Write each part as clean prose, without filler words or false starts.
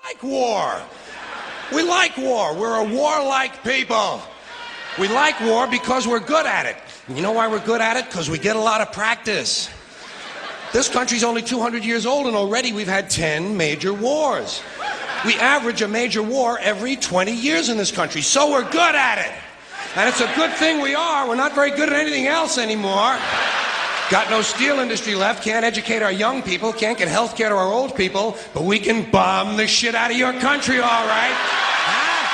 like war. We like war. We're a warlike people. We like war because we're good at it. And you know why we're good at it? Because we get a lot of practice. This country's only 200 years old, and already we've had 10 major wars. We average a major war every 20 years in this country, so we're good at it. And it's a good thing we are. We're not very good at anything else anymore. Got no steel industry left, can't educate our young people, can't get health care to our old people, but we can bomb the shit out of your country, all right? Huh?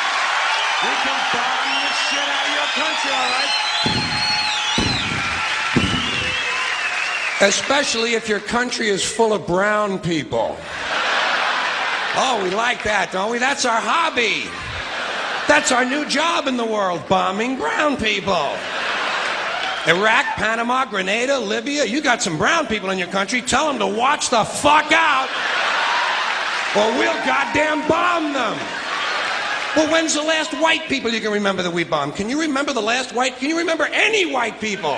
We can bomb the shit out of your country, all right? Especially if your country is full of brown people. Oh, we like that, don't we? That's our hobby. That's our new job in the world, bombing brown people. Iraq, Panama, Grenada, Libya, you got some brown people in your country, tell them to watch the fuck out, or we'll goddamn bomb them. Well, when's the last white people you can remember that we bombed? Can you remember the last white? Can you remember any white people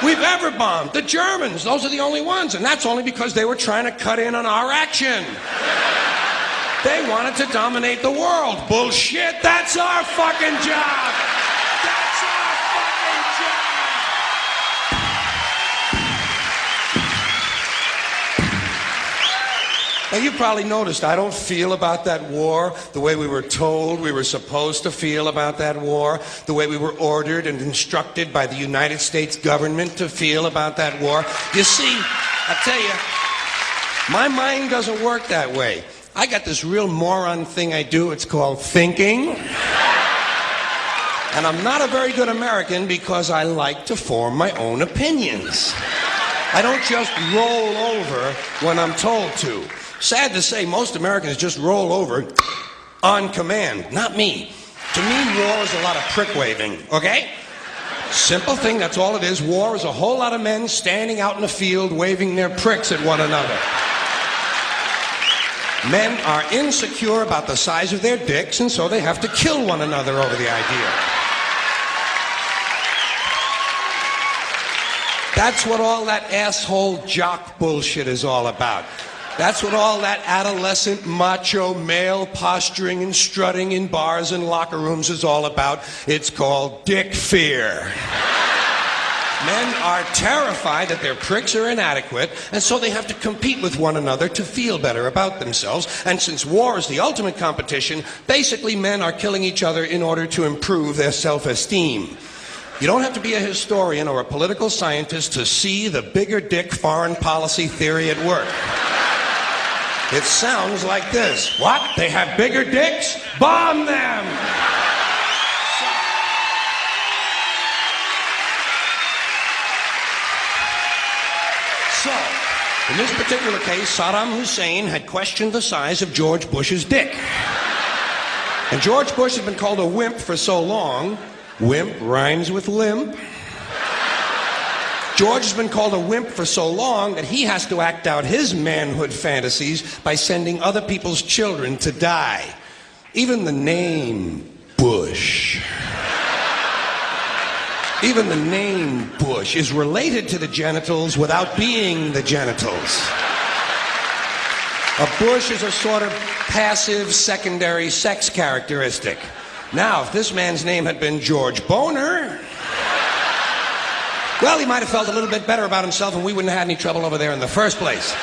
we've ever bombed? The Germans, those are the only ones, and that's only because they were trying to cut in on our action. They wanted to dominate the world. Bullshit, that's our fucking job. That's our fucking job. Now, you probably noticed I don't feel about that war the way we were told we were supposed to feel about that war, the way we were ordered and instructed by the United States government to feel about that war. You see, I tell you, my mind doesn't work that way. I got this real moron thing I do, it's called thinking. And I'm not a very good American because I like to form my own opinions. I don't just roll over when I'm told to. Sad to say, most Americans just roll over on command. Not me. To me, war is a lot of prick waving, okay? Simple thing, that's all it is. War is a whole lot of men standing out in the field waving their pricks at one another. Men are insecure about the size of their dicks, and so they have to kill one another over the idea. That's what all that asshole jock bullshit is all about. That's what all that adolescent macho male posturing and strutting in bars and locker rooms is all about. It's called dick fear. Men are terrified that their pricks are inadequate, and so they have to compete with one another to feel better about themselves. And since war is the ultimate competition, basically men are killing each other in order to improve their self-esteem. You don't have to be a historian or a political scientist to see the bigger dick foreign policy theory at work. It sounds like this. What? They have bigger dicks? Bomb them! So, in this particular case, Saddam Hussein had questioned the size of George Bush's dick. And George Bush has been called a wimp for so long. Wimp rhymes with limp. George has been called a wimp for so long that he has to act out his manhood fantasies by sending other people's children to die. Even the name Bush. Even the name Bush is related to the genitals without being the genitals. A bush is a sort of passive secondary sex characteristic. Now, if this man's name had been George Boner, well, he might have felt a little bit better about himself and we wouldn't have had any trouble over there in the first place.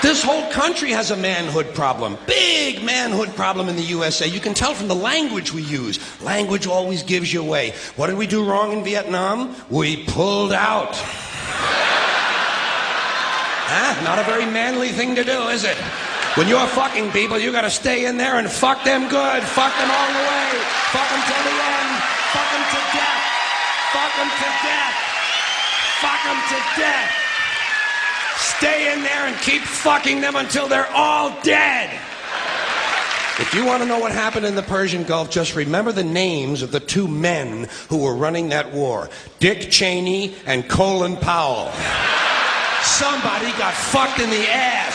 This whole country has a manhood problem. Big manhood problem in the USA. You can tell from the language we use. Language always gives you away. What did we do wrong in Vietnam? We pulled out. Huh? Not a very manly thing to do, is it? When you're fucking people, you gotta stay in there and fuck them good. Fuck them all the way. Fuck them till the end. Fuck them to death. Fuck them to death. Fuck them to death. Stay in there and keep fucking them until they're all dead. If you want to know what happened in the Persian Gulf, just remember the names of the two men who were running that war. Dick Cheney and Colin Powell. Somebody got fucked in the ass.